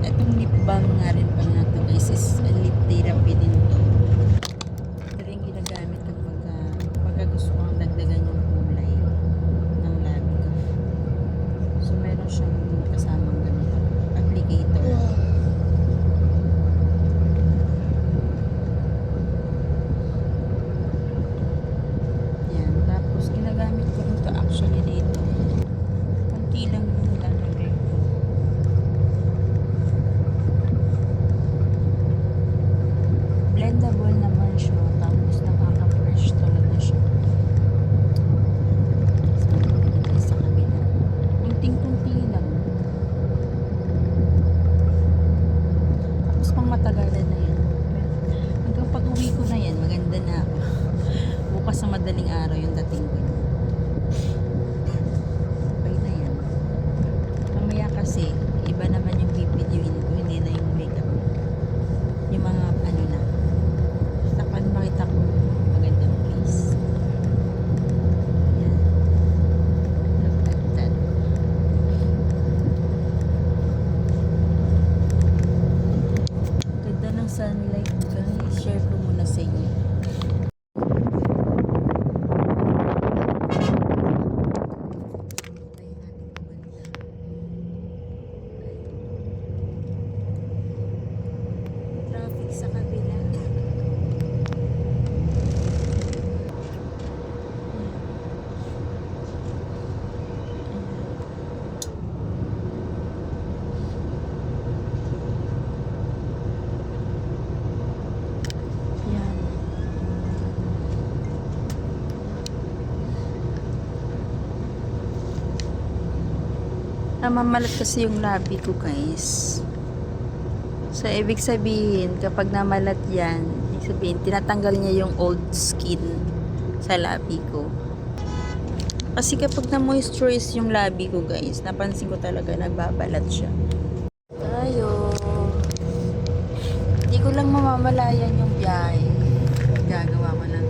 Itong lip balm nga rin pala na to guys is lip therapy din to. Ito rin ginagamit kapag gusto kong dagdagan yung kulay ng labi ko. So meron siyang kasamang ganito applicator. Yan. Tapos ginagamit ko rin to actually dito. Kunti lang yung nilalagay ko. Blendable naman siya. Tapos nakaka-fresh talaga siya. So, nilagay sa kabila. Kunting-kunti lang. Tapos pang matagalan na yan. Hanggang pag-uwi ko na yan, maganda na ako. Bukas sa madaling araw yung dating ko. Okay na yan. Mamaya kasi, iba naman yung videoin ko. Hindi na yung makeup. Yung mga ano na. Tapan makita ko magandang place. Yan. Look at that. Ganda ng sunlight guys. Share ko muna sa inyo. Traffic sa kabila. Yan. Namamalat kasi yung labi ko guys. So, ibig sabihin, kapag namalat yan, ibig sabihin, tinatanggal niya yung old skin sa labi ko. Kasi kapag na-moisturize yung labi ko guys, napansin ko talaga nagbabalat siya. Tayo. Hindi ko lang mamamalayan yung biyahe. Gagawa ko ng